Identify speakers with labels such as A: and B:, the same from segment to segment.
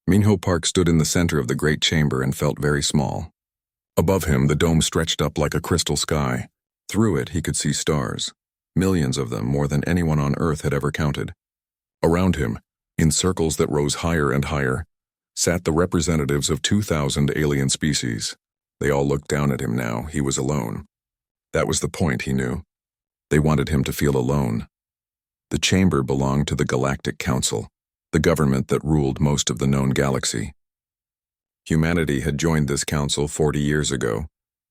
A: Minho Park stood in the center of the great chamber and felt very small. Above him, the dome stretched up like a crystal sky. Through it, he could see stars. Millions of them, more than anyone on Earth had ever counted. Around him, in circles that rose higher and higher, sat the representatives of 2,000 alien species. They all looked down at him now. He was alone. That was the point, he knew. They wanted him to feel alone. The chamber belonged to the Galactic Council, the government that ruled most of the known galaxy. Humanity had joined this council 40 years ago,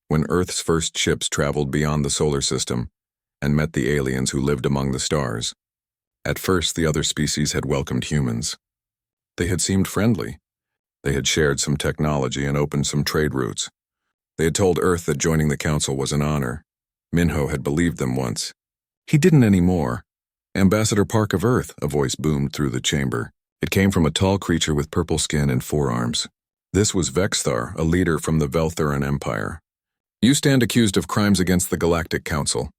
A: when Earth's first ships traveled beyond the solar system and met the aliens who lived among the stars. At first, the other species had welcomed humans. They had seemed friendly. They had shared some technology and opened some trade routes. They had told Earth that joining the council was an honor. Minho had believed them once. He didn't anymore. "Ambassador Park of Earth," a voice boomed through the chamber. It came from a tall creature with purple skin and 4 arms. This was Vexthar, a leader from the Velthuran Empire. "You stand accused of crimes against the Galactic Council.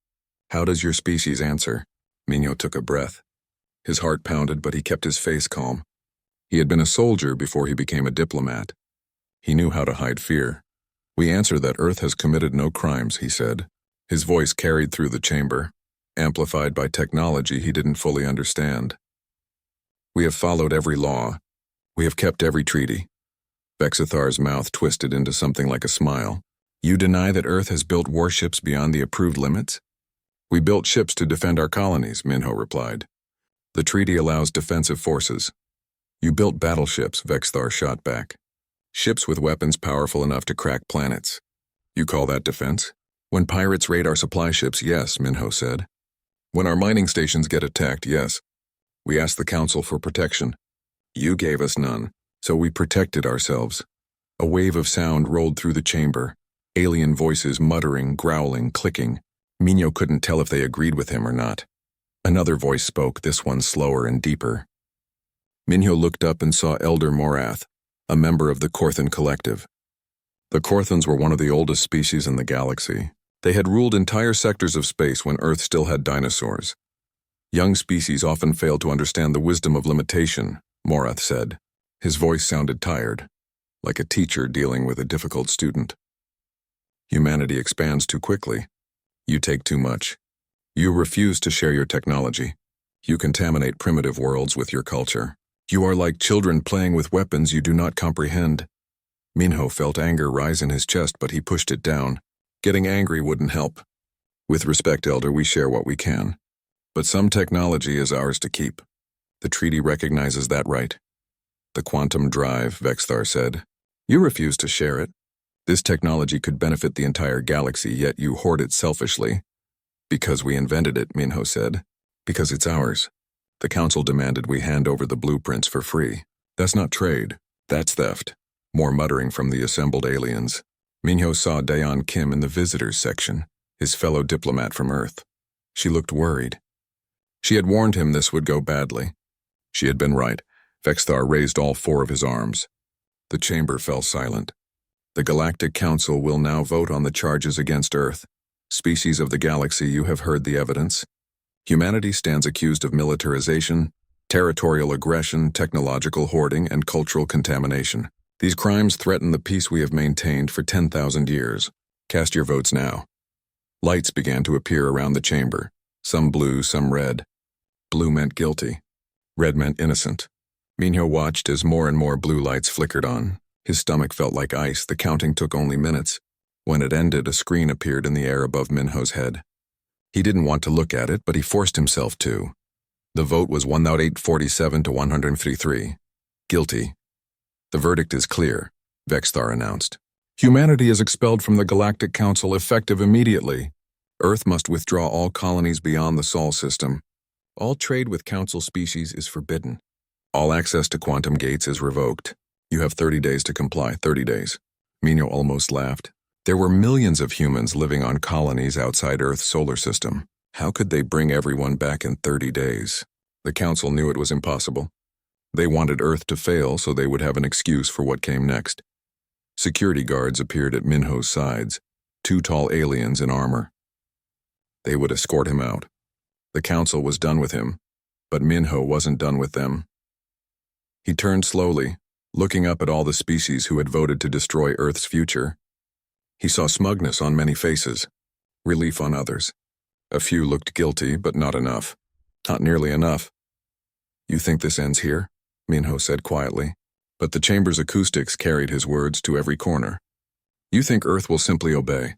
A: How does your species answer?" Minho took a breath. His heart pounded, but he kept his face calm. He had been a soldier before he became a diplomat. He knew how to hide fear. "We answer that Earth has committed no crimes," he said. His voice carried through the chamber, amplified by technology he didn't fully understand. "We have followed every law. We have kept every treaty." Vexithar's mouth twisted into something like a smile. "You deny that Earth has built warships beyond the approved limits?" "We built ships to defend our colonies," Minho replied. "The treaty allows defensive forces." "You built battleships," Vexthar shot back. "Ships with weapons powerful enough to crack planets. You call that defense?" "When pirates raid our supply ships, yes," Minho said. "When our mining stations get attacked, yes. We asked the Council for protection. You gave us none, so we protected ourselves." A wave of sound rolled through the chamber, alien voices muttering, growling, clicking. Minho couldn't tell if they agreed with him or not. Another voice spoke, this one slower and deeper. Minho looked up and saw Elder Morath, a member of the Korthan Collective. The Korthans were one of the oldest species in the galaxy. They had ruled entire sectors of space when Earth still had dinosaurs. "Young species often fail to understand the wisdom of limitation," Morath said. His voice sounded tired, like a teacher dealing with a difficult student. "Humanity expands too quickly. You take too much. You refuse to share your technology. You contaminate primitive worlds with your culture. You are like children playing with weapons you do not comprehend." Minho felt anger rise in his chest, but he pushed it down. Getting angry wouldn't help. "With respect, Elder, we share what we can. But some technology is ours to keep. The treaty recognizes that right." "The quantum drive," Vexthar said. "You refuse to share it. This technology could benefit the entire galaxy, yet you hoard it selfishly." "Because we invented it," Minho said. "Because it's ours. The Council demanded we hand over the blueprints for free. That's not trade. That's theft." More muttering from the assembled aliens. Minho saw Dayan Kim in the visitors section, his fellow diplomat from Earth. She looked worried. She had warned him this would go badly. She had been right. Vexthar raised all 4 of his arms. The chamber fell silent. "The Galactic Council will now vote on the charges against Earth. Species of the galaxy, you have heard the evidence. Humanity stands accused of militarization, territorial aggression, technological hoarding, and cultural contamination. These crimes threaten the peace we have maintained for 10,000 years. Cast your votes now." Lights began to appear around the chamber, some blue, some red. Blue meant guilty. Red meant innocent. Minho watched as more and more blue lights flickered on. His stomach felt like ice. The counting took only minutes. When it ended, a screen appeared in the air above Minho's head. He didn't want to look at it, but he forced himself to. The vote was 1,847 to 153. Guilty. "The verdict is clear," Vexthar announced. "Humanity is expelled from the Galactic Council effective immediately. Earth must withdraw all colonies beyond the Sol system. All trade with Council species is forbidden. All access to quantum gates is revoked. You have 30 days to comply, 30 days. Minho almost laughed. There were millions of humans living on colonies outside Earth's solar system. How could they bring everyone back in 30 days? The Council knew it was impossible. They wanted Earth to fail so they would have an excuse for what came next. Security guards appeared at Minho's sides, 2 tall aliens in armor. They would escort him out. The Council was done with him, but Minho wasn't done with them. He turned slowly, looking up at all the species who had voted to destroy Earth's future. He saw smugness on many faces, relief on others. A few looked guilty, but not enough. Not nearly enough. "You think this ends here?" Minho said quietly, but the chamber's acoustics carried his words to every corner. "You think Earth will simply obey?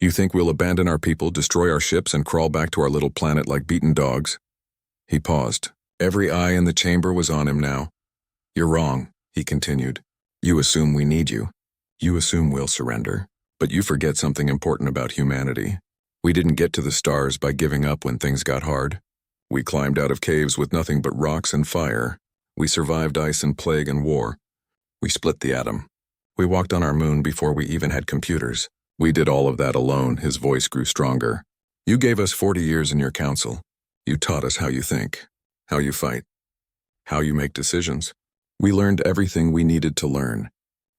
A: You think we'll abandon our people, destroy our ships, and crawl back to our little planet like beaten dogs?" He paused. Every eye in the chamber was on him now. "You're wrong," he continued. "You assume we need you. You assume we'll surrender. But you forget something important about humanity. We didn't get to the stars by giving up when things got hard. We climbed out of caves with nothing but rocks and fire. We survived ice and plague and war. We split the atom. We walked on our moon before we even had computers. We did all of that alone." His voice grew stronger. "You gave us 40 years in your council. You taught us how you think, how you fight, how you make decisions. We learned everything we needed to learn.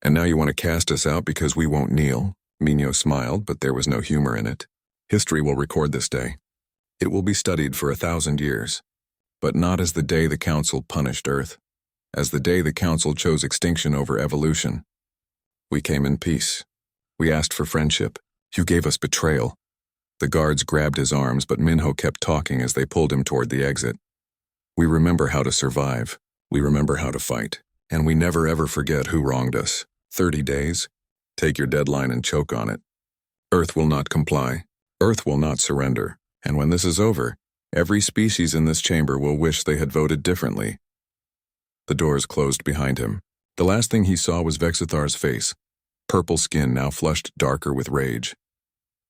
A: And now you want to cast us out because we won't kneel?" Minho smiled, but there was no humor in it. "History will record this day. It will be studied for 1,000 years. But not as the day the Council punished Earth. As the day the Council chose extinction over evolution. We came in peace. We asked for friendship. You gave us betrayal." The guards grabbed his arms, but Minho kept talking as they pulled him toward the exit. "We remember how to survive. We remember how to fight. And we never ever forget who wronged us. 30 days? Take your deadline and choke on it. Earth will not comply. Earth will not surrender. And when this is over, every species in this chamber will wish they had voted differently." The doors closed behind him. The last thing he saw was Vexithar's face, purple skin now flushed darker with rage.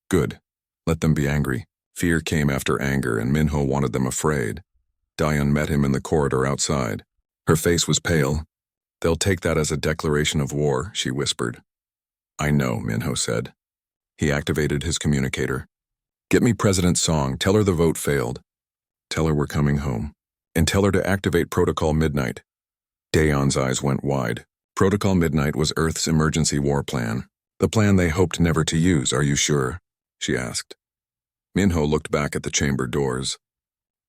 A: Good. Let them be angry. Fear came after anger, and Minho wanted them afraid. Diane met him in the corridor outside. Her face was pale. "They'll take that as a declaration of war," she whispered. "I know," Minho said. He activated his communicator. "Get me President Song. Tell her the vote failed. Tell her we're coming home. And tell her to activate Protocol Midnight." Daeon's eyes went wide. Protocol Midnight was Earth's emergency war plan. The plan they hoped never to use. "Are you sure?" she asked. Minho looked back at the chamber doors.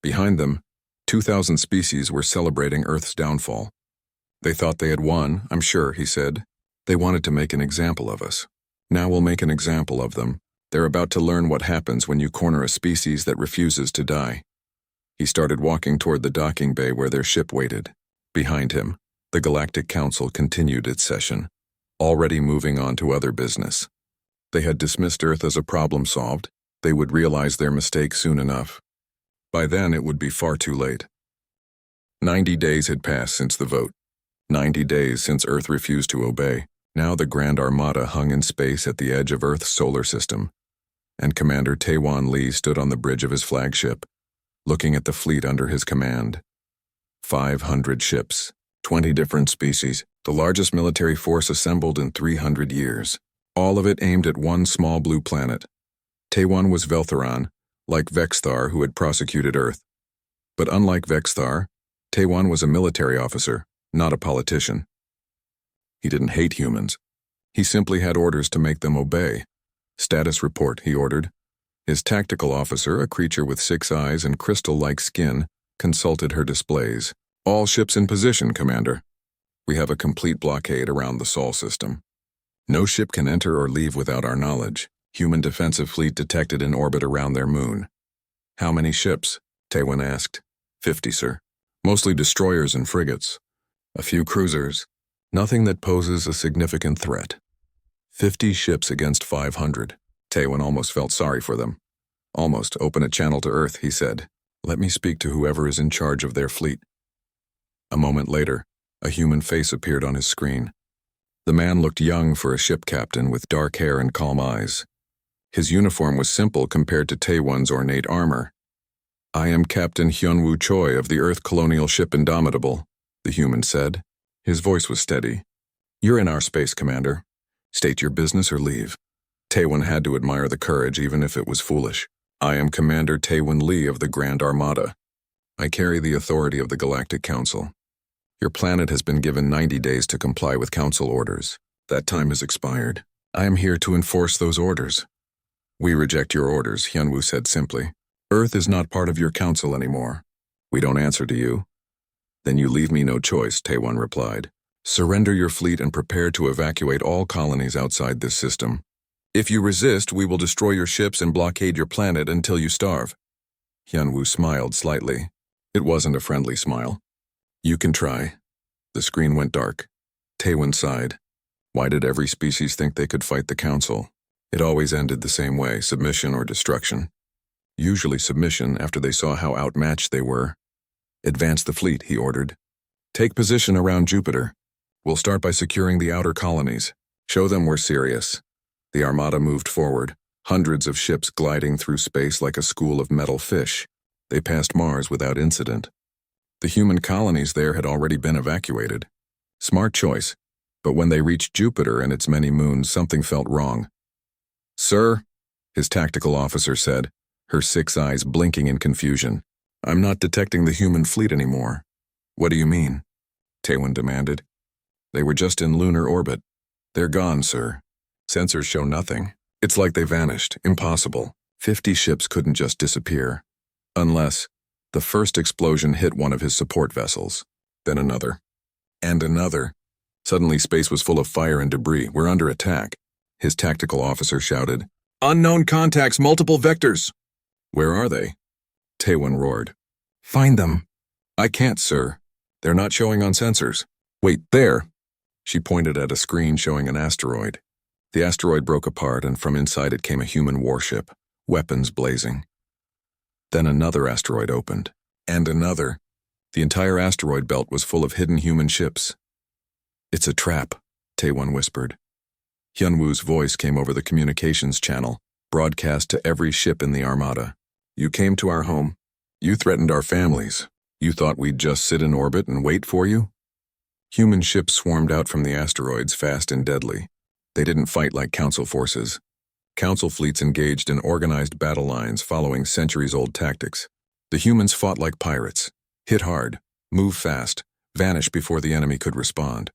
A: Behind them, 2,000 species were celebrating Earth's downfall. "They thought they had won, I'm sure," he said. "They wanted to make an example of us. Now we'll make an example of them. They're about to learn what happens when you corner a species that refuses to die." He started walking toward the docking bay where their ship waited. Behind him, the Galactic Council continued its session, already moving on to other business. They had dismissed Earth as a problem solved. They would realize their mistake soon enough. By then, it would be far too late. 90 days had passed since the vote. 90 days since Earth refused to obey. Now the Grand Armada hung in space at the edge of Earth's solar system, and Commander Taewon Lee stood on the bridge of his flagship, looking at the fleet under his command. 500 ships, 20 different species, the largest military force assembled in 300 years. All of it aimed at one small blue planet. Taewon was Veltheron, like Vexthar, who had prosecuted Earth. But unlike Vexthar, Taewon was a military officer, not a politician. He didn't hate humans. He simply had orders to make them obey. "Status report," he ordered. His tactical officer, a creature with 6 eyes and crystal-like skin, consulted her displays. "All ships in position, Commander. We have a complete blockade around the Sol system. No ship can enter or leave without our knowledge. Human defensive fleet detected in orbit around their moon." "How many ships?" Taewon asked. 50, sir. Mostly destroyers and frigates. A few cruisers. Nothing that poses a significant threat. 50 ships against 500. Taewon almost felt sorry for them. "Almost. Open a channel to Earth," he said. "Let me speak to whoever is in charge of their fleet." A moment later, a human face appeared on his screen. The man looked young for a ship captain with dark hair and calm eyes. His uniform was simple compared to Taewon's ornate armor. "I am Captain Hyunwoo Choi of the Earth colonial ship Indomitable," the human said. His voice was steady. "You're in our space, Commander. State your business or leave." Taewon had to admire the courage, even if it was foolish. "I am Commander Taewon Lee of the Grand Armada. I carry the authority of the Galactic Council. Your planet has been given 90 days to comply with Council orders. That time has expired. I am here to enforce those orders." "We reject your orders," Hyunwoo said simply. "Earth is not part of your council anymore. We don't answer to you." "Then you leave me no choice," Taewon replied. Surrender your fleet and prepare to evacuate all colonies outside this system. If you resist, we will destroy your ships and blockade your planet until you starve. Hyunwoo smiled slightly. It wasn't a friendly smile. You can try. The screen went dark. Taewon sighed. Why did every species think they could fight the Council? It always ended the same way, submission or destruction. Usually submission after they saw how outmatched they were. Advance the fleet, he ordered. Take position around Jupiter. We'll start by securing the outer colonies. Show them we're serious. The armada moved forward, hundreds of ships gliding through space like a school of metal fish. They passed Mars without incident. The human colonies there had already been evacuated. Smart choice. But when they reached Jupiter and its many moons, something felt wrong. Sir, his tactical officer said, her 6 eyes blinking in confusion. I'm not detecting the human fleet anymore. What do you mean? Taewon demanded. They were just in lunar orbit. They're gone, sir. Sensors show nothing. It's like they vanished. Impossible. 50 ships couldn't just disappear. Unless the first explosion hit one of his support vessels. Then another. And another. Suddenly space was full of fire and debris. We're under attack. His tactical officer shouted. Unknown contacts, multiple vectors. Where are they? Taewon roared. Find them. I can't, sir. They're not showing on sensors. Wait, there. She pointed at a screen showing an asteroid. The asteroid broke apart, and from inside it came a human warship, weapons blazing. Then another asteroid opened. And another. The entire asteroid belt was full of hidden human ships. It's a trap, Taewon whispered. Hyunwoo's voice came over the communications channel, broadcast to every ship in the armada. You came to our home. You threatened our families. You thought we'd just sit in orbit and wait for you? Human ships swarmed out from the asteroids, fast and deadly. They didn't fight like Council forces. Council fleets engaged in organized battle lines following centuries-old tactics. The humans fought like pirates. Hit hard, move fast, vanish before the enemy could respond.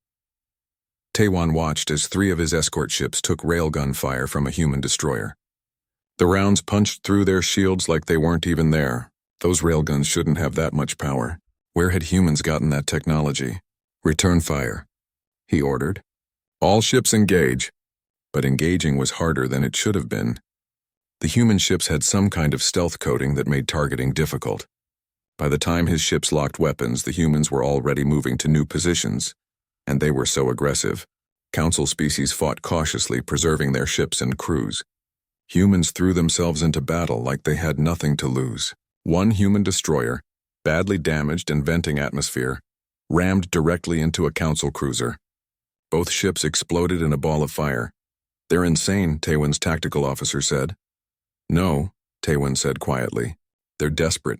A: Taewon watched as 3 of his escort ships took railgun fire from a human destroyer. The rounds punched through their shields like they weren't even there. Those railguns shouldn't have that much power. Where had humans gotten that technology? Return fire, he ordered. All ships engage. But engaging was harder than it should have been. The human ships had some kind of stealth coating that made targeting difficult. By the time his ships locked weapons, the humans were already moving to new positions. And they were so aggressive. Council species fought cautiously, preserving their ships and crews. Humans threw themselves into battle like they had nothing to lose. One human destroyer, badly damaged and venting atmosphere, rammed directly into a Council cruiser. Both ships exploded in a ball of fire. They're insane, Taewon's tactical officer said. No, Taewon said quietly. They're desperate.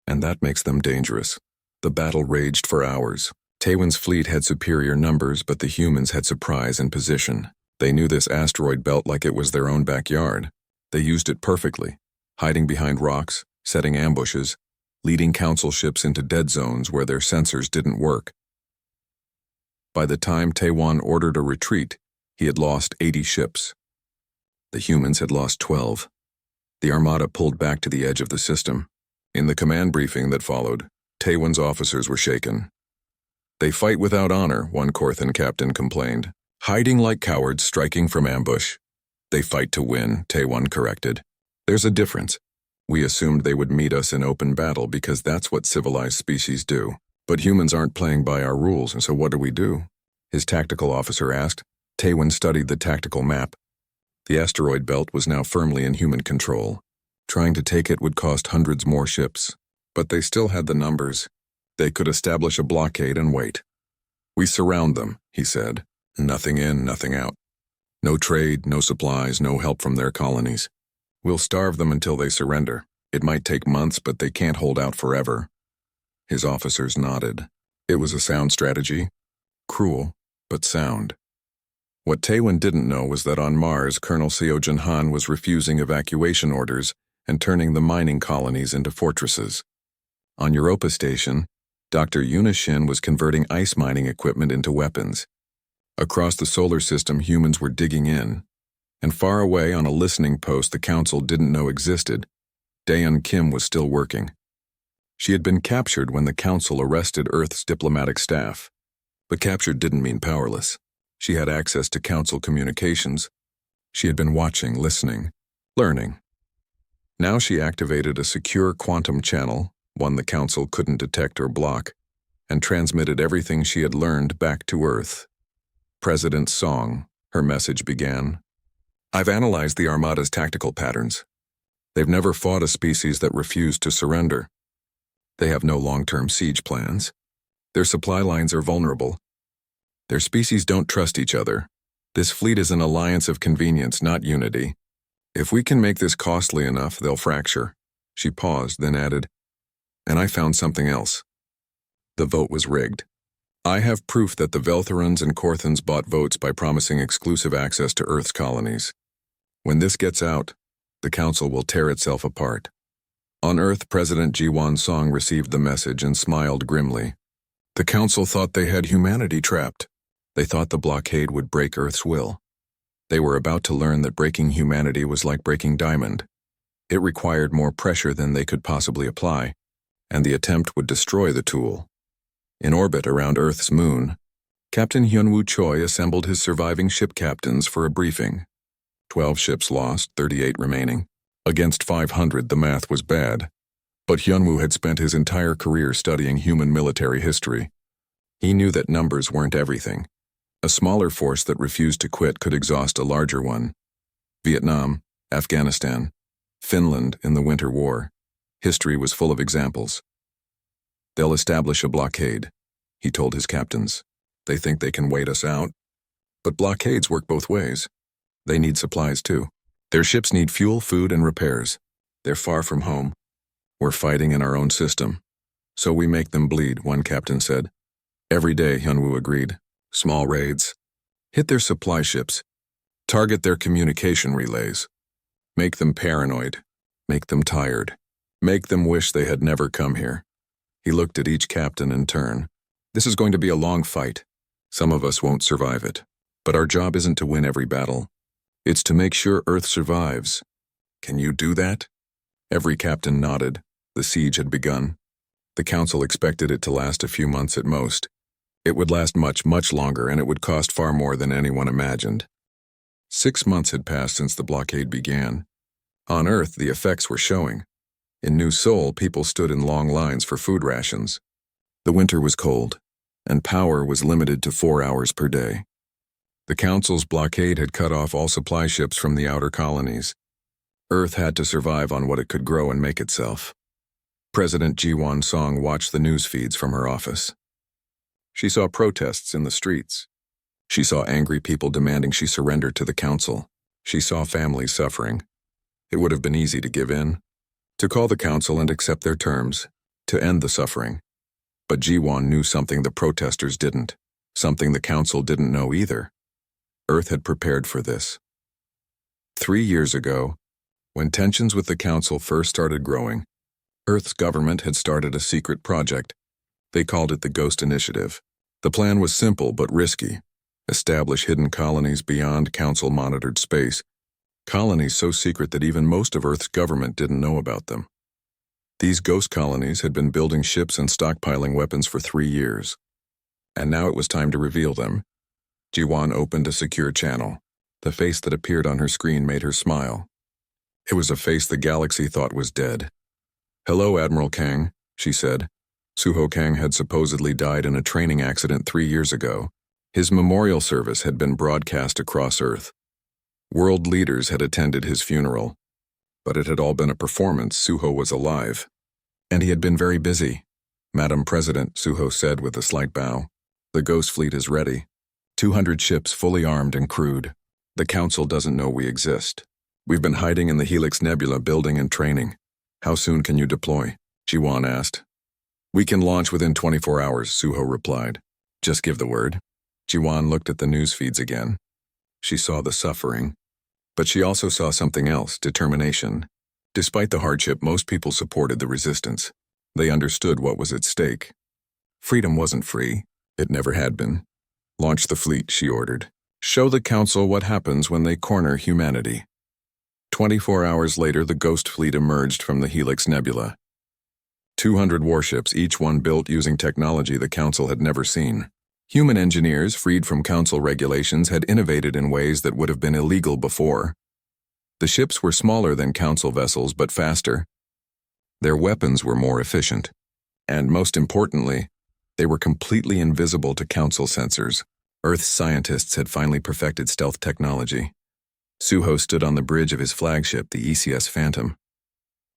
A: And that makes them dangerous. The battle raged for hours. Taewon's fleet had superior numbers, but the humans had surprise and position. They knew this asteroid belt like it was their own backyard. They used it perfectly, hiding behind rocks, setting ambushes, leading Council ships into dead zones where their sensors didn't work. By the time Taewon ordered a retreat, he had lost 80 ships. The humans had lost 12. The armada pulled back to the edge of the system. In the command briefing that followed, Taewon's officers were shaken. They fight without honor, one Korthan captain complained. Hiding like cowards, striking from ambush. They fight to win, Taewon corrected. There's a difference. We assumed they would meet us in open battle because that's what civilized species do. But humans aren't playing by our rules, and so what do? His tactical officer asked. Taewon studied the tactical map. The asteroid belt was now firmly in human control. Trying to take it would cost hundreds more ships. But they still had the numbers. They could establish a blockade and wait. We surround them, he said. Nothing in, nothing out. No trade, no supplies, no help from their colonies. We'll starve them until they surrender. It might take months, but they can't hold out forever. His officers nodded. It was a sound strategy. Cruel, but sound. What Taewon didn't know was that on Mars, Colonel Seo Jin-han was refusing evacuation orders and turning the mining colonies into fortresses. On Europa Station, Dr. Yuna Shin was converting ice mining equipment into weapons. Across the solar system, humans were digging in. And far away on a listening post the Council didn't know existed, Daeun Kim was still working. She had been captured when the Council arrested Earth's diplomatic staff. But captured didn't mean powerless. She had access to Council communications. She had been watching, listening, learning. Now she activated a secure quantum channel, one the Council couldn't detect or block, and transmitted everything she had learned back to Earth. President Song, her message began. I've analyzed the Armada's tactical patterns. They've never fought a species that refused to surrender. They have no long-term siege plans. Their supply lines are vulnerable. Their species don't trust each other. This fleet is an alliance of convenience, not unity. If we can make this costly enough, they'll fracture. She paused, then added, and I found something else. The vote was rigged. I have proof that the Veltherans and Korthans bought votes by promising exclusive access to Earth's colonies. When this gets out, the Council will tear itself apart. On Earth, President Jiwan Song received the message and smiled grimly. The Council thought they had humanity trapped. They thought the blockade would break Earth's will. They were about to learn that breaking humanity was like breaking diamond. It required more pressure than they could possibly apply, and the attempt would destroy the tool. In orbit around Earth's moon, Captain Hyunwoo Choi assembled his surviving ship captains for a briefing. 12 ships lost, 38 remaining. Against 500, the math was bad. But Hyunwoo had spent his entire career studying human military history. He knew that numbers weren't everything. A smaller force that refused to quit could exhaust a larger one. Vietnam, Afghanistan, Finland in the Winter War. History was full of examples. They'll establish a blockade, he told his captains. They think they can wait us out. But blockades work both ways. They need supplies too. Their ships need fuel, food, and repairs. They're far from home. We're fighting in our own system. So we make them bleed, one captain said. Every day, Hyunwoo agreed. Small raids. Hit their supply ships. Target their communication relays. Make them paranoid. Make them tired. Make them wish they had never come here. He looked at each captain in turn. This is going to be a long fight. Some of us won't survive it. But our job isn't to win every battle. It's to make sure Earth survives. Can you do that? Every captain nodded. The siege had begun. The Council expected it to last a few months at most. It would last much, much longer, and it would cost far more than anyone imagined. 6 months had passed since the blockade began. On Earth, the effects were showing. In New Seoul, people stood in long lines for food rations. The winter was cold, and power was limited to 4 hours per day. The Council's blockade had cut off all supply ships from the outer colonies. Earth had to survive on what it could grow and make itself. President Jiwan Song watched the news feeds from her office. She saw protests in the streets. She saw angry people demanding she surrender to the Council. She saw families suffering. It would have been easy to give in, to call the Council and accept their terms, to end the suffering. But Jiwan knew something the protesters didn't, something the Council didn't know either. Earth had prepared for this. 3 years ago, when tensions with the Council first started growing, Earth's government had started a secret project. They called it the Ghost Initiative. The plan was simple but risky. Establish hidden colonies beyond Council-monitored space, colonies so secret that even most of Earth's government didn't know about them. These ghost colonies had been building ships and stockpiling weapons for 3 years. And now it was time to reveal them. Jiwan opened a secure channel. The face that appeared on her screen made her smile. It was a face the galaxy thought was dead. Hello, Admiral Kang, she said. Suho Kang had supposedly died in a training accident 3 years ago. His memorial service had been broadcast across Earth. World leaders had attended his funeral. But it had all been a performance. Suho was alive. And he had been very busy. Madam President, Suho said with a slight bow. The Ghost Fleet is ready. 200 ships fully armed and crewed. The Council doesn't know we exist. We've been hiding in the Helix Nebula building and training. How soon can you deploy? Jiwan asked. We can launch within 24 hours, Suho replied. Just give the word. Jiwan looked at the news feeds again. She saw the suffering. But she also saw something else, determination. Despite the hardship, most people supported the resistance. They understood what was at stake. Freedom wasn't free. It never had been. Launch the fleet, she ordered. Show the Council what happens when they corner humanity. 24 hours later, the Ghost Fleet emerged from the Helix Nebula. 200 warships, each one built using technology the Council had never seen. Human engineers, freed from council regulations, had innovated in ways that would have been illegal before. The ships were smaller than council vessels but faster. Their weapons were more efficient. And most importantly, they were completely invisible to council sensors. Earth's scientists had finally perfected stealth technology. Suho stood on the bridge of his flagship, the ECS Phantom.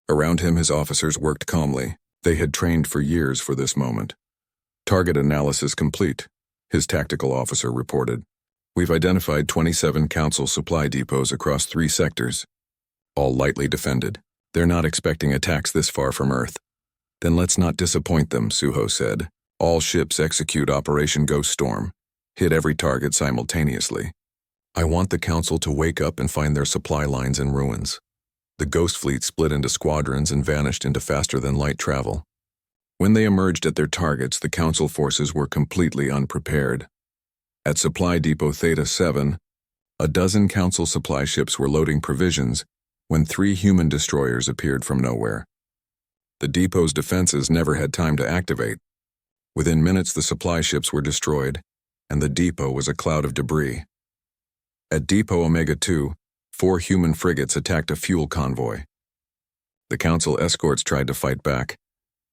A: Around him, his officers worked calmly. They had trained for years for this moment. Target analysis complete, his tactical officer reported. We've identified 27 council supply depots across 3 sectors, all lightly defended. They're not expecting attacks this far from Earth. Then let's not disappoint them, Suho said. All ships execute Operation Ghost Storm. Hit every target simultaneously. I want the council to wake up and find their supply lines in ruins. The Ghost Fleet split into squadrons and vanished into faster-than-light travel. When they emerged at their targets, the council forces were completely unprepared. At Supply Depot Theta 7, a dozen council supply ships were loading provisions when 3 human destroyers appeared from nowhere. The depot's defenses never had time to activate. Within minutes, the supply ships were destroyed, and the depot was a cloud of debris. At Depot Omega-2, 4 human frigates attacked a fuel convoy. The council escorts tried to fight back,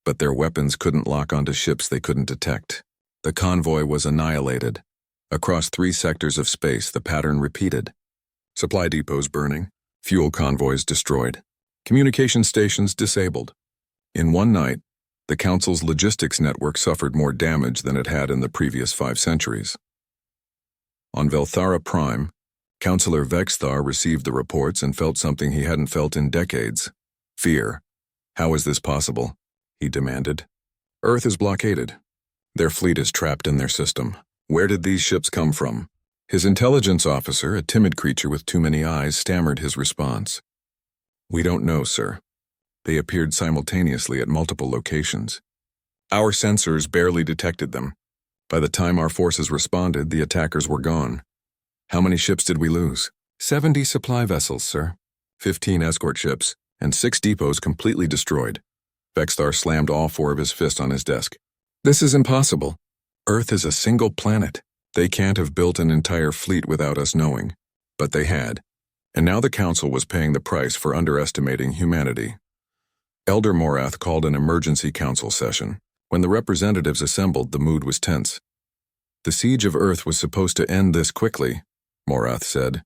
A: but their weapons couldn't lock onto ships they couldn't detect. The convoy was annihilated. Across 3 sectors of space, the pattern repeated. Supply depots burning, fuel convoys destroyed, communication stations disabled. In one night, the council's logistics network suffered more damage than it had in the previous 5 centuries. On Velthara Prime, Councillor Vexthar received the reports and felt something he hadn't felt in decades. Fear. How is this possible? He demanded. Earth is blockaded. Their fleet is trapped in their system. Where did these ships come from? His intelligence officer, a timid creature with too many eyes, stammered his response. We don't know, sir. They appeared simultaneously at multiple locations. Our sensors barely detected them. By the time our forces responded, the attackers were gone. How many ships did we lose? 70 supply vessels, sir. 15 escort ships, and 6 depots completely destroyed. Vexthar slammed all 4 of his fists on his desk. This is impossible. Earth is a single planet. They can't have built an entire fleet without us knowing. But they had. And now the council was paying the price for underestimating humanity. Elder Morath called an emergency council session. When the representatives assembled, the mood was tense. The siege of Earth was supposed to end this quickly, Morath said,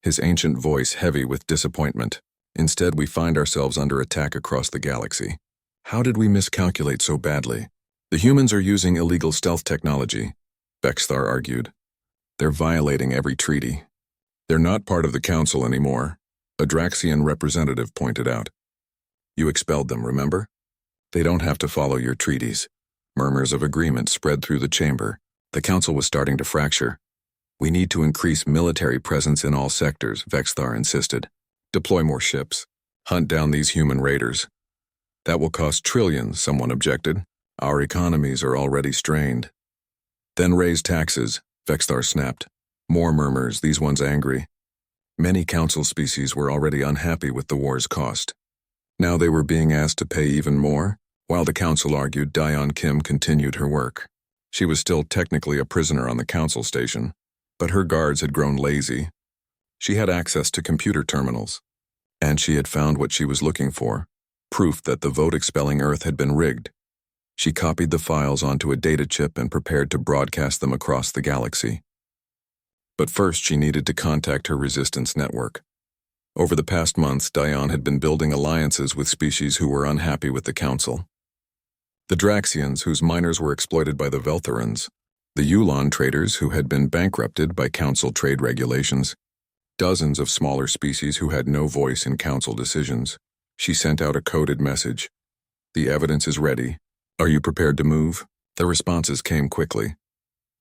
A: his ancient voice heavy with disappointment. Instead, we find ourselves under attack across the galaxy. How did we miscalculate so badly? The humans are using illegal stealth technology, Vexthar argued. They're violating every treaty. They're not part of the council anymore, a Draxian representative pointed out. You expelled them, remember? They don't have to follow your treaties. Murmurs of agreement spread through the chamber. The council was starting to fracture. We need to increase military presence in all sectors, Vexthar insisted. Deploy more ships. Hunt down these human raiders. That will cost trillions, someone objected. Our economies are already strained. Then raise taxes, Vexthar snapped. More murmurs, these ones angry. Many council species were already unhappy with the war's cost. Now they were being asked to pay even more. While the council argued, Dion Kim continued her work. She was still technically a prisoner on the council station, but her guards had grown lazy. She had access to computer terminals, and she had found what she was looking for, proof that the vote expelling Earth had been rigged. She copied the files onto a data chip and prepared to broadcast them across the galaxy. But first she needed to contact her resistance network. Over the past months, Dion had been building alliances with species who were unhappy with the council. The Draxians, whose miners were exploited by the Veltharans, the Yulon traders who had been bankrupted by council trade regulations, dozens of smaller species who had no voice in council decisions. She sent out a coded message. The evidence is ready. Are you prepared to move? The responses came quickly.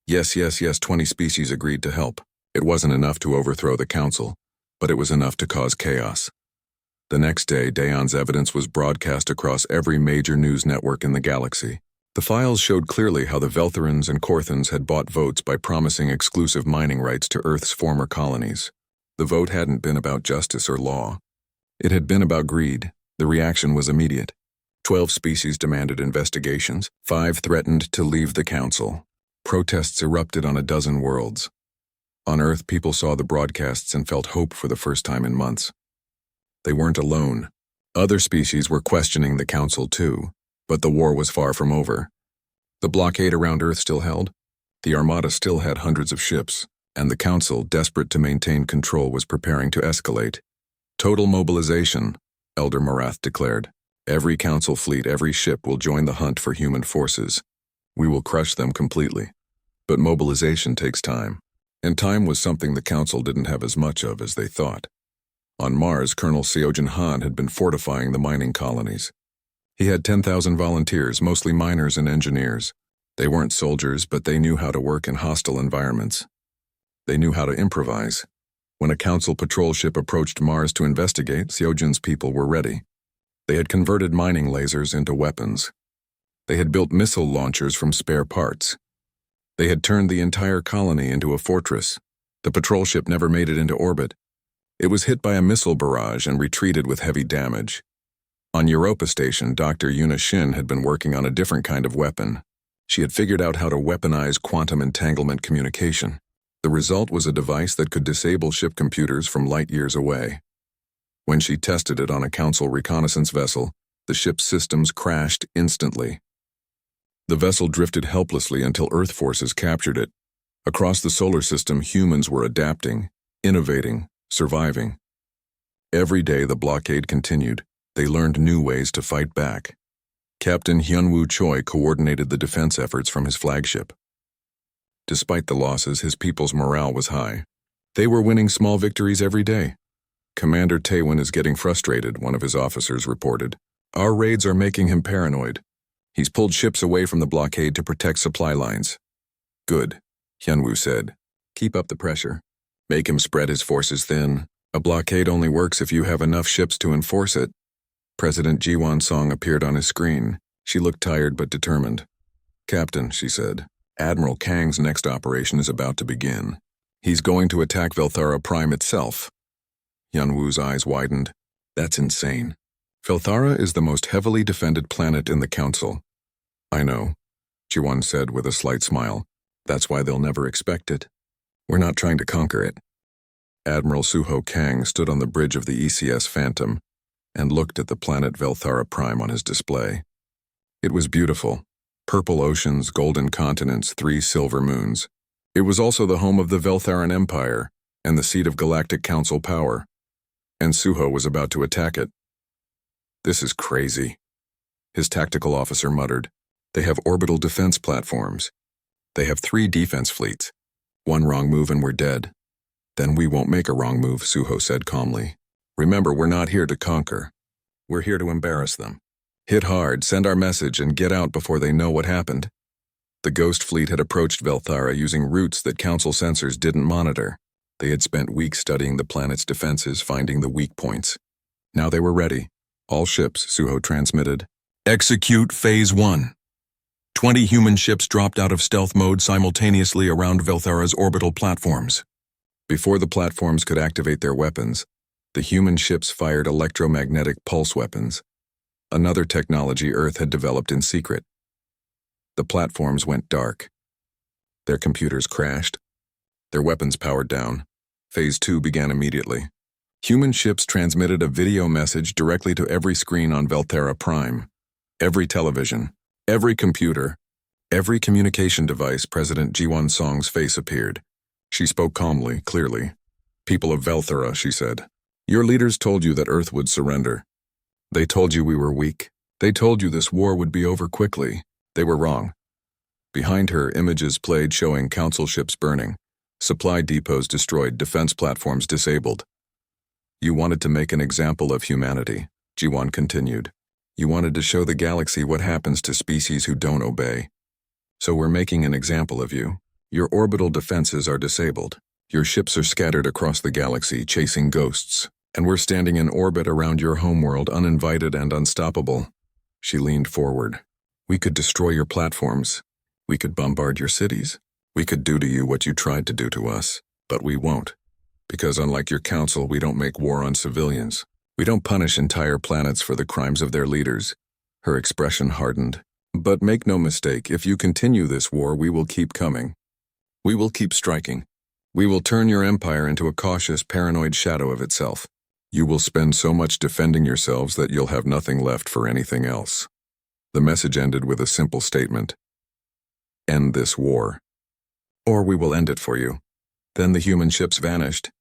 A: Yes, 20 species agreed to help. It wasn't enough to overthrow the council, but it was enough to cause chaos. The next day, Dion's evidence was broadcast across every major news network in the galaxy. The files showed clearly how the Veltharans and Korthans had bought votes by promising exclusive mining rights to Earth's former colonies. The vote hadn't been about justice or law. It had been about greed. The reaction was immediate. 12 species demanded investigations. 5 threatened to leave the council. Protests erupted on a dozen worlds. On Earth, people saw the broadcasts and felt hope for the first time in months. They weren't alone. Other species were questioning the Council too, but the war was far from over. The blockade around Earth still held. The Armada still had hundreds of ships, and the Council, desperate to maintain control, was preparing to escalate. Total mobilization, Elder Marath declared. Every Council fleet, every ship will join the hunt for human forces. We will crush them completely. But mobilization takes time. And time was something the Council didn't have as much of as they thought. On Mars, Colonel Seojin Han had been fortifying the mining colonies. He had 10,000 volunteers, mostly miners and engineers. They weren't soldiers, but they knew how to work in hostile environments. They knew how to improvise. When a Council patrol ship approached Mars to investigate, Seojin's people were ready. They had converted mining lasers into weapons. They had built missile launchers from spare parts. They had turned the entire colony into a fortress. The patrol ship never made it into orbit. It was hit by a missile barrage and retreated with heavy damage. On Europa Station, Dr. Yuna Shin had been working on a different kind of weapon. She had figured out how to weaponize quantum entanglement communication. The result was a device that could disable ship computers from light years away. When she tested it on a Council reconnaissance vessel, the ship's systems crashed instantly. The vessel drifted helplessly until Earth forces captured it. Across the solar system, humans were adapting, innovating, surviving. Every day the blockade continued. They learned new ways to fight back. Captain Hyunwoo Choi coordinated the defense efforts from his flagship. Despite the losses, his people's morale was high. They were winning small victories every day. Commander Taewon is getting frustrated, one of his officers reported. Our raids are making him paranoid. He's pulled ships away from the blockade to protect supply lines. Good, Hyunwoo said. Keep up the pressure. Make him spread his forces thin. A blockade only works if you have enough ships to enforce it. President Ji-won Song appeared on his screen. She looked tired but determined. Captain, she said, Admiral Kang's next operation is about to begin. He's going to attack Velthara Prime itself. Hyunwoo's eyes widened. That's insane. Velthara is the most heavily defended planet in the Council. I know, Ji-won said with a slight smile. That's why they'll never expect it. We're not trying to conquer it. Admiral Suho Kang stood on the bridge of the ECS Phantom and looked at the planet Velthara Prime on his display. It was beautiful. Purple oceans, golden continents, 3 silver moons. It was also the home of the Veltharan Empire and the seat of Galactic Council power. And Suho was about to attack it. This is crazy, his tactical officer muttered. They have orbital defense platforms. They have 3 defense fleets. One wrong move and we're dead. Then we won't make a wrong move, Suho said calmly. Remember, we're not here to conquer. We're here to embarrass them. Hit hard, send our message, and get out before they know what happened. The Ghost Fleet had approached Velthara using routes that Council sensors didn't monitor. They had spent weeks studying the planet's defenses, finding the weak points. Now they were ready. All ships, Suho transmitted. Execute Phase 1. 20 human ships dropped out of stealth mode simultaneously around Velthara's orbital platforms. Before the platforms could activate their weapons, the human ships fired electromagnetic pulse weapons, another technology Earth had developed in secret. The platforms went dark. Their computers crashed. Their weapons powered down. Phase 2 began immediately. Human ships transmitted a video message directly to every screen on Velthara Prime. Every television, every computer, every communication device. President Ji-won Song's face appeared. She spoke calmly, clearly. People of Velthara, she said, your leaders told you that Earth would surrender. They told you we were weak. They told you this war would be over quickly. They were wrong. Behind her, images played showing Council ships burning, supply depots destroyed, defense platforms disabled. You wanted to make an example of humanity, Ji-won continued. You wanted to show the galaxy what happens to species who don't obey. So we're making an example of you. Your orbital defenses are disabled. Your ships are scattered across the galaxy, chasing ghosts. And we're standing in orbit around your homeworld, uninvited and unstoppable. She leaned forward. We could destroy your platforms. We could bombard your cities. We could do to you what you tried to do to us. But we won't. Because unlike your council, we don't make war on civilians. We don't punish entire planets for the crimes of their leaders. Her expression hardened. But make no mistake, if you continue this war, we will keep coming. We will keep striking. We will turn your empire into a cautious, paranoid shadow of itself. You will spend so much defending yourselves that you'll have nothing left for anything else. The message ended with a simple statement. End this war. Or we will end it for you. Then the human ships vanished,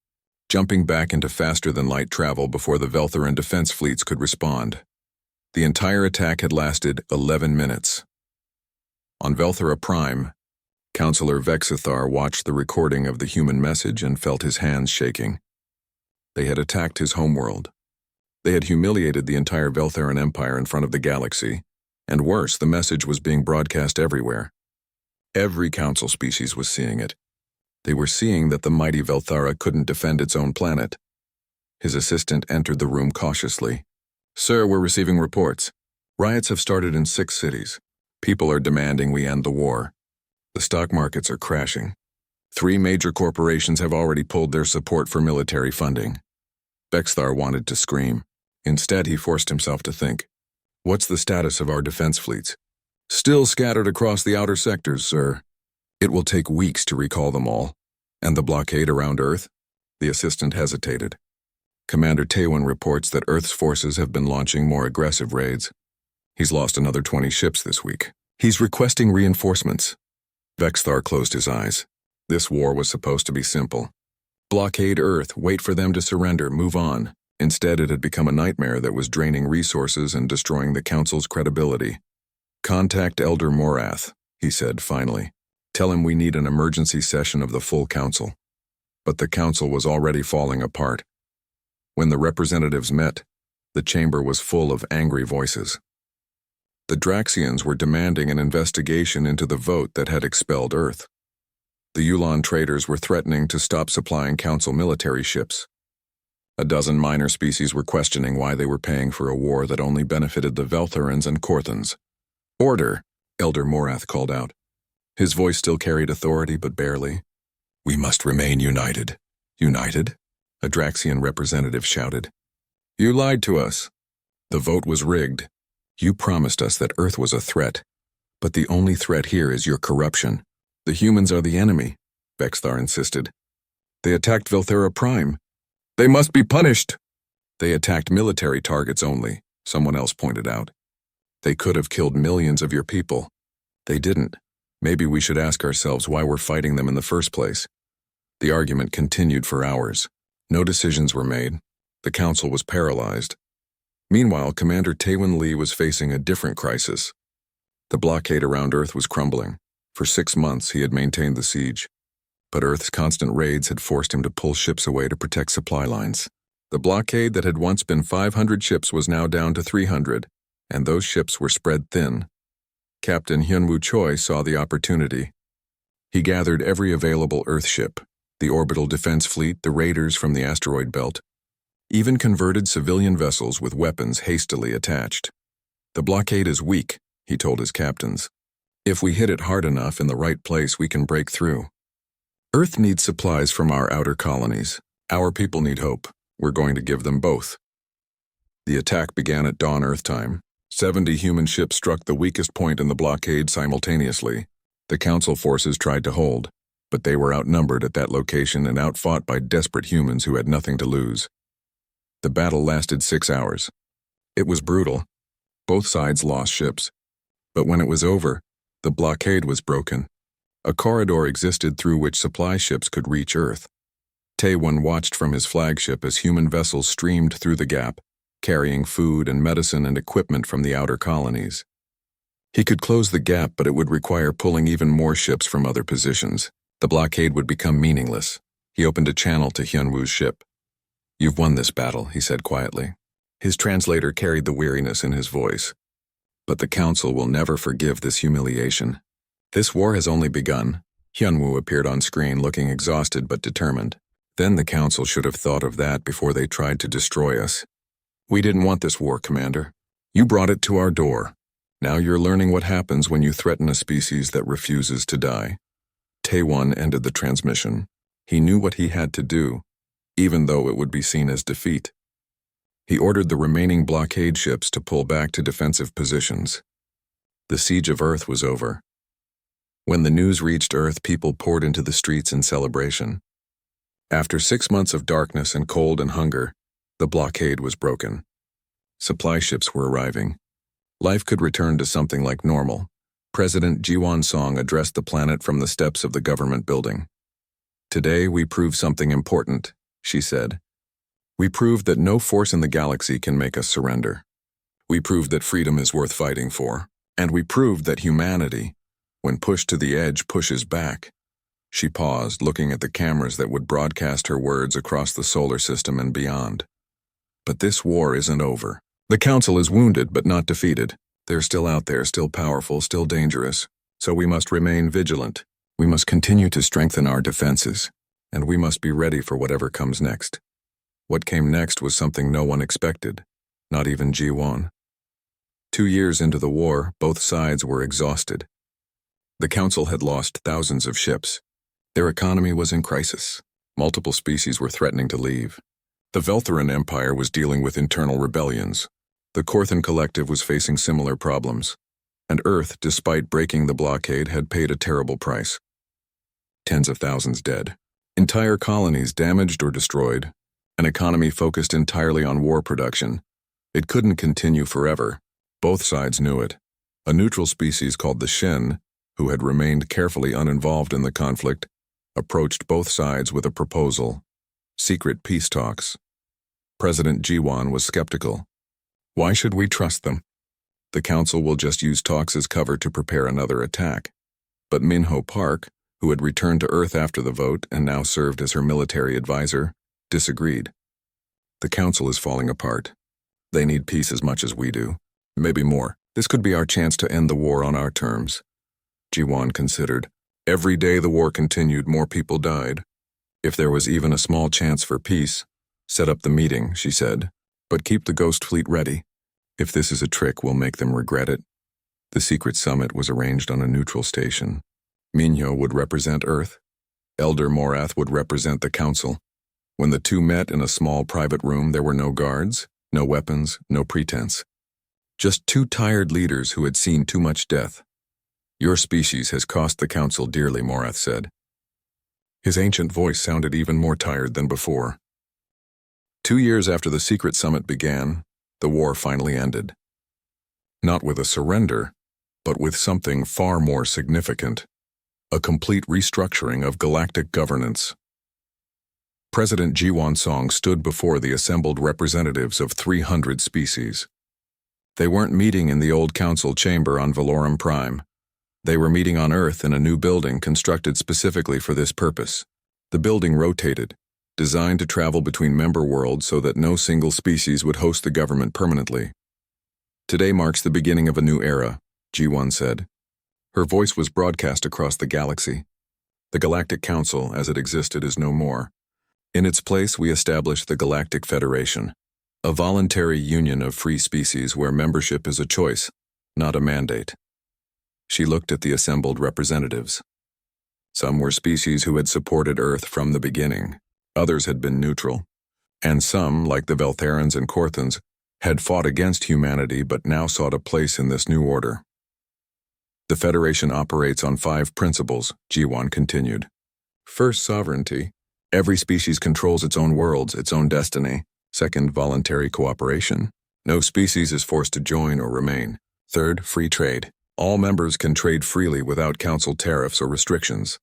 A: jumping back into faster-than-light travel before the Veltharan defense fleets could respond. The entire attack had lasted 11 minutes. On Velthara Prime, Counselor Vexithar watched the recording of the human message and felt his hands shaking. They had attacked his homeworld. They had humiliated the entire Veltharan Empire in front of the galaxy, and worse, the message was being broadcast everywhere. Every council species was seeing it. They were seeing that the mighty Velthara couldn't defend its own planet. His assistant entered the room cautiously. Sir, we're receiving reports. Riots have started in 6 cities. People are demanding we end the war. The stock markets are crashing. 3 major corporations have already pulled their support for military funding. Vexthar wanted to scream. Instead, he forced himself to think. What's the status of our defense fleets? Still scattered across the outer sectors, sir. It will take weeks to recall them all. And the blockade around Earth? The assistant hesitated. Commander Taewon reports that Earth's forces have been launching more aggressive raids. He's lost another 20 ships this week. He's requesting reinforcements. Vexthar closed his eyes. This war was supposed to be simple. Blockade Earth, wait for them to surrender, move on. Instead, it had become a nightmare that was draining resources and destroying the Council's credibility. Contact Elder Morath, he said finally. Tell him we need an emergency session of the full Council. But the Council was already falling apart. When the representatives met, the chamber was full of angry voices. The Draxians were demanding an investigation into the vote that had expelled Earth. The Yulan traders were threatening to stop supplying Council military ships. A dozen minor species were questioning why they were paying for a war that only benefited the Veltharans and Korthans. Order, Elder Morath called out. His voice still carried authority, but barely. We must remain united. United? A Draxian representative shouted. You lied to us. The vote was rigged. You promised us that Earth was a threat. But the only threat here is your corruption. The humans are the enemy, Vexthar insisted. They attacked Velthara Prime. They must be punished. They attacked military targets only, someone else pointed out. They could have killed millions of your people. They didn't. Maybe we should ask ourselves why we're fighting them in the first place. The argument continued for hours. No decisions were made. The Council was paralyzed. Meanwhile, Commander Taewon Lee was facing a different crisis. The blockade around Earth was crumbling. For 6 months, he had maintained the siege. But Earth's constant raids had forced him to pull ships away to protect supply lines. The blockade that had once been 500 ships was now down to 300, and those ships were spread thin. Captain Hyunwoo Choi saw the opportunity. He gathered every available Earth ship, the orbital defense fleet, the raiders from the asteroid belt, even converted civilian vessels with weapons hastily attached. The blockade is weak, he told his captains. If we hit it hard enough in the right place, we can break through. Earth needs supplies from our outer colonies. Our people need hope. We're going to give them both. The attack began at dawn Earth time. 70 human ships struck the weakest point in the blockade simultaneously. The Council forces tried to hold, but they were outnumbered at that location and outfought by desperate humans who had nothing to lose. The battle lasted 6 hours. It was brutal. Both sides lost ships. But when it was over, the blockade was broken. A corridor existed through which supply ships could reach Earth. Taewon watched from his flagship as human vessels streamed through the gap, carrying food and medicine and equipment from the outer colonies. He could close the gap, but it would require pulling even more ships from other positions. The blockade would become meaningless. He opened a channel to Hyunwoo's ship. You've won this battle, he said quietly. His translator carried the weariness in his voice. But the Council will never forgive this humiliation. This war has only begun. Hyunwoo appeared on screen looking exhausted but determined. Then the Council should have thought of that before they tried to destroy us. We didn't want this war, Commander. You brought it to our door. Now you're learning what happens when you threaten a species that refuses to die. Taewon ended the transmission. He knew what he had to do, even though it would be seen as defeat. He ordered the remaining blockade ships to pull back to defensive positions. The siege of Earth was over. When the news reached Earth, people poured into the streets in celebration. After 6 months of darkness and cold and hunger, the blockade was broken. Supply ships were arriving. Life could return to something like normal. President Ji-won Song addressed the planet from the steps of the government building. "Today we prove something important," she said. "We proved that no force in the galaxy can make us surrender. We proved that freedom is worth fighting for. And we proved that humanity, when pushed to the edge, pushes back." She paused, looking at the cameras that would broadcast her words across the solar system and beyond. "But this war isn't over. The Council is wounded but not defeated. They're still out there, still powerful, still dangerous. So we must remain vigilant. We must continue to strengthen our defenses. And we must be ready for whatever comes next." What came next was something no one expected, not even Ji-won. 2 years into the war, both sides were exhausted. The Council had lost thousands of ships. Their economy was in crisis. Multiple species were threatening to leave. The Veltheran Empire was dealing with internal rebellions. The Korthan Collective was facing similar problems. And Earth, despite breaking the blockade, had paid a terrible price. Tens of thousands dead. Entire colonies damaged or destroyed. An economy focused entirely on war production. It couldn't continue forever. Both sides knew it. A neutral species called the Shen, who had remained carefully uninvolved in the conflict, approached both sides with a proposal: secret peace talks. President Ji-won was skeptical. "Why should we trust them? The Council will just use talks as cover to prepare another attack." But Min-ho Park, who had returned to Earth after the vote and now served as her military advisor, disagreed. "The Council is falling apart. They need peace as much as we do. Maybe more. This could be our chance to end the war on our terms." Ji-won considered. Every day the war continued, more people died. If there was even a small chance for peace, set up the meeting, she said. But keep the Ghost Fleet ready. If this is a trick, we'll make them regret it. The secret summit was arranged on a neutral station. Minho would represent Earth. Elder Morath would represent the Council. When the two met in a small private room, there were no guards, no weapons, no pretense. Just two tired leaders who had seen too much death. "Your species has cost the Council dearly," Morath said. His ancient voice sounded even more tired than before. 2 years after the secret summit began, the war finally ended. Not with a surrender, but with something far more significant: a complete restructuring of galactic governance. President Ji-won Song stood before the assembled representatives of 300 species. They weren't meeting in the old council chamber on Valorum Prime. They were meeting on Earth in a new building constructed specifically for this purpose. The building rotated, designed to travel between member worlds so that no single species would host the government permanently. "Today marks the beginning of a new era," Ji-won said. Her voice was broadcast across the galaxy. "The Galactic Council, as it existed, is no more. In its place, we established the Galactic Federation, a voluntary union of free species where membership is a choice, not a mandate." She looked at the assembled representatives. Some were species who had supported Earth from the beginning. Others had been neutral. And some, like the Veltherans and Korthans, had fought against humanity but now sought a place in this new order. "The Federation operates on 5 principles," Ji-won continued. "First, sovereignty. Every species controls its own worlds, its own destiny. Second, voluntary cooperation. No species is forced to join or remain. Third, free trade. All members can trade freely without council tariffs or restrictions.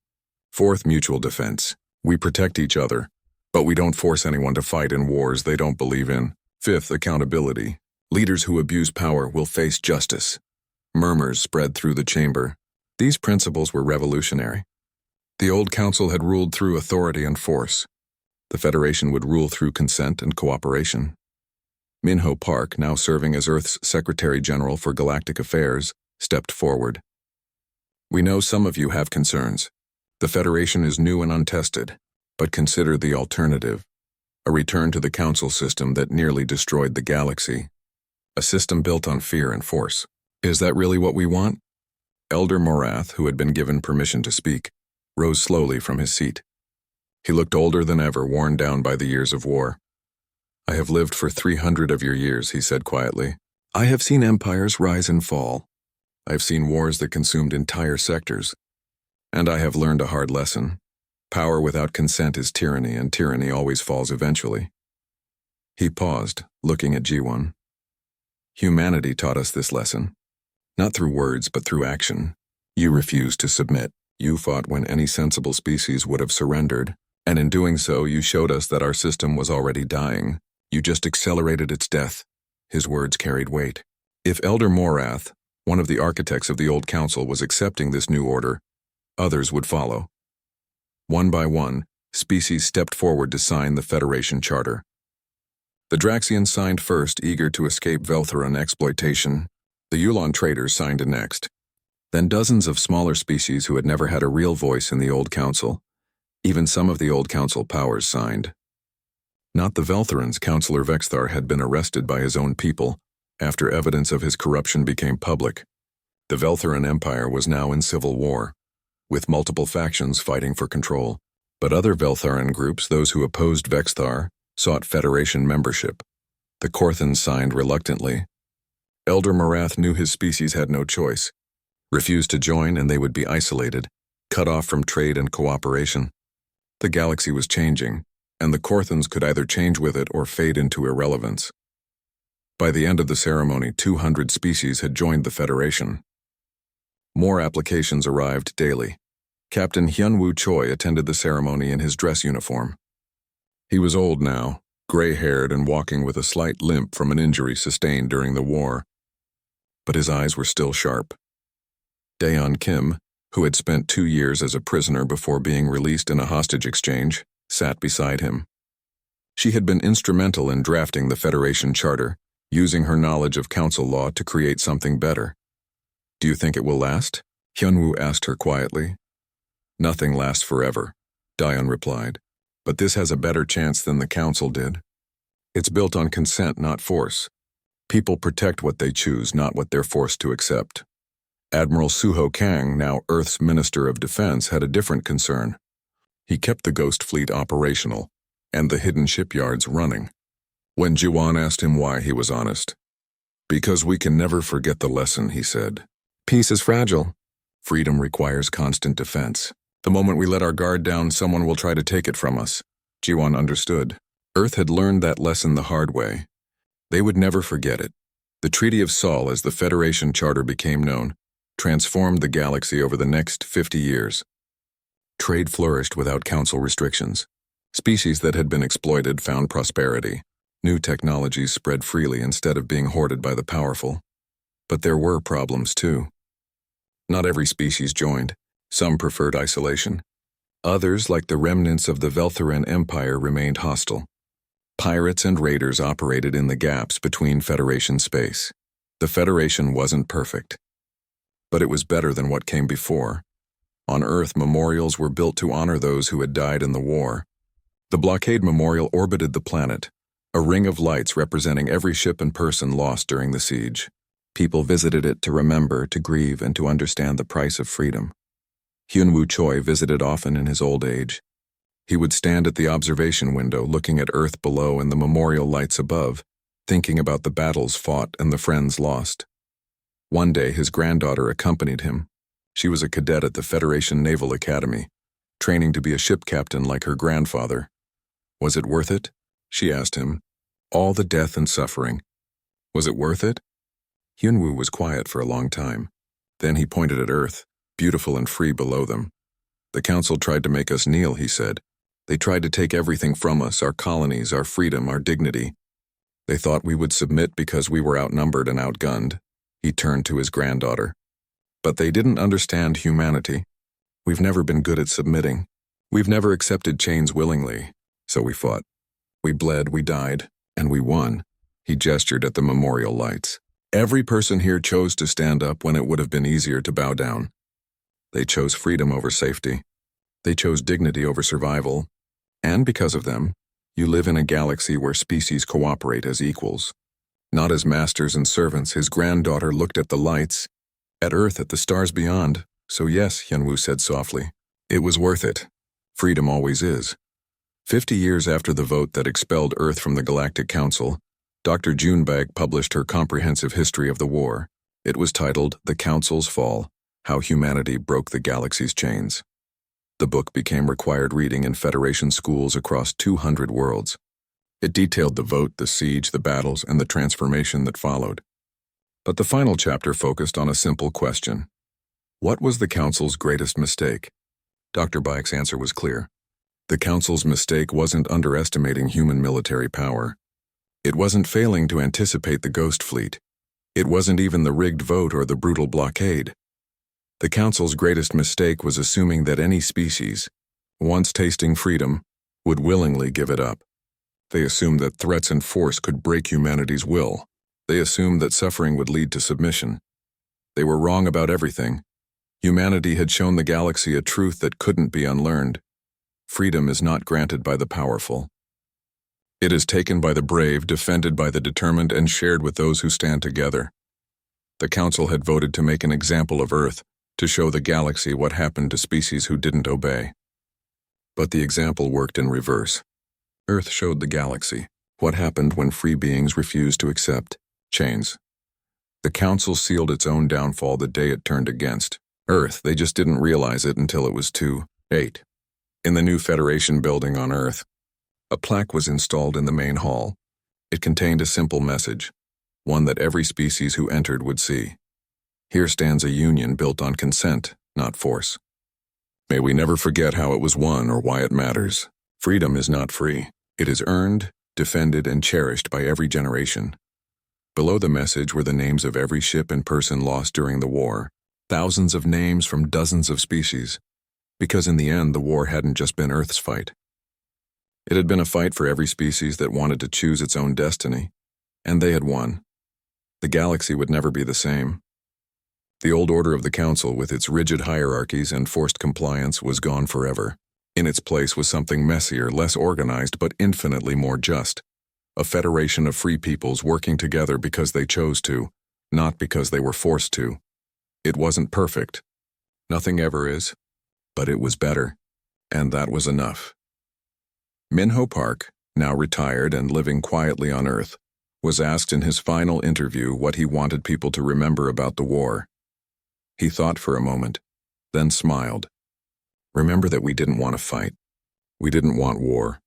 A: Fourth, mutual defense. We protect each other, but we don't force anyone to fight in wars they don't believe in. Fifth, accountability. Leaders who abuse power will face justice." Murmurs spread through the chamber. These principles were revolutionary. The old council had ruled through authority and force. The Federation would rule through consent and cooperation. Min-ho Park, now serving as Earth's Secretary General for Galactic Affairs, stepped forward. "We know some of you have concerns. The Federation is new and untested, but consider the alternative: a return to the council system that nearly destroyed the galaxy. A system built on fear and force. Is that really what we want?" Elder Morath, who had been given permission to speak, rose slowly from his seat. He looked older than ever, worn down by the years of war. "I have lived for 300 of your years," he said quietly. "I have seen empires rise and fall. I've seen wars that consumed entire sectors. And I have learned a hard lesson. Power without consent is tyranny, and tyranny always falls eventually. He paused, looking at G1. Humanity taught us this lesson. Not through words, but through action. You refused to submit. You fought when any sensible species would have surrendered, and in doing so, you showed us that our system was already dying. You just accelerated its death. His words carried weight. If Elder Morath, one of the architects of the old council, was accepting this new order, others would follow. One by one, species stepped forward to sign the Federation Charter. The Draxians signed first, eager to escape Veltheran exploitation. The Yulon traders signed next. Then dozens of smaller species who had never had a real voice in the old council. Even some of the old council powers signed. Not the Veltherans. Councillor Vexthar had been arrested by his own people after evidence of his corruption became public. The Veltheran Empire was now in civil war, with multiple factions fighting for control. But other Veltharan groups, those who opposed Vexthar, sought Federation membership. The Korthans signed reluctantly. Elder Morath knew his species had no choice. Refused to join and they would be isolated, cut off from trade and cooperation. The galaxy was changing, and the Korthans could either change with it or fade into irrelevance. By the end of the ceremony, 200 species had joined the Federation. More applications arrived daily. Captain Hyunwoo Choi attended the ceremony in his dress uniform. He was old now, gray-haired and walking with a slight limp from an injury sustained during the war. But his eyes were still sharp. Daeon Kim, who had spent 2 years as a prisoner before being released in a hostage exchange, sat beside him. She had been instrumental in drafting the Federation Charter, using her knowledge of council law to create something better. Do you think it will last? Hyunwoo asked her quietly. Nothing lasts forever, Daeon replied, but this has a better chance than the council did. It's built on consent, not force. People protect what they choose, not what they're forced to accept. Admiral Suho Kang, now Earth's Minister of Defense, had a different concern. He kept the Ghost Fleet operational, and the hidden shipyards running. When Jiwan asked him why, he was honest. Because we can never forget the lesson, he said. Peace is fragile. Freedom requires constant defense. The moment we let our guard down, someone will try to take it from us. Jiwan understood. Earth had learned that lesson the hard way. They would never forget it. The Treaty of Sol, as the Federation Charter became known, transformed the galaxy over the next 50 years. Trade flourished without council restrictions. Species that had been exploited found prosperity. New technologies spread freely instead of being hoarded by the powerful. But there were problems too. Not every species joined. Some preferred isolation. Others, like the remnants of the Veltheran Empire, remained hostile. Pirates and raiders operated in the gaps between Federation space. The Federation wasn't perfect, but it was better than what came before. On Earth, memorials were built to honor those who had died in the war. The blockade memorial orbited the planet, a ring of lights representing every ship and person lost during the siege. People visited it to remember, to grieve, and to understand the price of freedom. Hyunwoo Choi visited often in his old age. He would stand at the observation window looking at Earth below and the memorial lights above, thinking about the battles fought and the friends lost. One day his granddaughter accompanied him. She was a cadet at the Federation Naval Academy, training to be a ship captain like her grandfather. Was it worth it? She asked him. All the death and suffering. Was it worth it? Hyunwoo was quiet for a long time. Then he pointed at Earth, beautiful and free below them. The council tried to make us kneel, he said. They tried to take everything from us, our colonies, our freedom, our dignity. They thought we would submit because we were outnumbered and outgunned. He turned to his granddaughter. But they didn't understand humanity. We've never been good at submitting. We've never accepted chains willingly. So we fought. We bled, we died, and we won. He gestured at the memorial lights. Every person here chose to stand up when it would have been easier to bow down. They chose freedom over safety. They chose dignity over survival. And because of them, you live in a galaxy where species cooperate as equals. Not as masters and servants. His granddaughter looked at the lights, at Earth, at the stars beyond. So yes, Hyunwoo said softly, it was worth it. Freedom always is. 50 years after the vote that expelled Earth from the Galactic Council, Dr. Junebag published her comprehensive history of the war. It was titled The Council's Fall: How Humanity Broke the Galaxy's Chains. The book became required reading in Federation schools across 200 worlds. It detailed the vote, the siege, the battles, and the transformation that followed. But the final chapter focused on a simple question. What was the Council's greatest mistake? Dr. Bike's answer was clear. The Council's mistake wasn't underestimating human military power. It wasn't failing to anticipate the Ghost Fleet. It wasn't even the rigged vote or the brutal blockade. The Council's greatest mistake was assuming that any species, once tasting freedom, would willingly give it up. They assumed that threats and force could break humanity's will. They assumed that suffering would lead to submission. They were wrong about everything. Humanity had shown the galaxy a truth that couldn't be unlearned. Freedom is not granted by the powerful. It is taken by the brave, defended by the determined, and shared with those who stand together. The Council had voted to make an example of Earth, to show the galaxy what happened to species who didn't obey. But the example worked in reverse. Earth showed the galaxy what happened when free beings refused to accept chains. The Council sealed its own downfall the day it turned against Earth. They just didn't realize it until it was too late. In the new Federation building on Earth, a plaque was installed in the main hall. It contained a simple message, one that every species who entered would see. Here stands a union built on consent, not force. May we never forget how it was won or why it matters. Freedom is not free. It is earned, defended, and cherished by every generation. Below the message were the names of every ship and person lost during the war. Thousands of names from dozens of species. Because in the end, the war hadn't just been Earth's fight. It had been a fight for every species that wanted to choose its own destiny. And they had won. The galaxy would never be the same. The old order of the Council, with its rigid hierarchies and forced compliance, was gone forever. In its place was something messier, less organized, but infinitely more just. A federation of free peoples working together because they chose to, not because they were forced to. It wasn't perfect. Nothing ever is. But it was better. And that was enough. Minho Park, now retired and living quietly on Earth, was asked in his final interview what he wanted people to remember about the war. He thought for a moment, then smiled. Remember that we didn't want to fight. We didn't want war.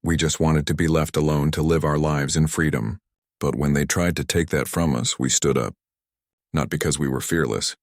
A: We just wanted to be left alone to live our lives in freedom. But when they tried to take that from us, we stood up. Not because we were fearless,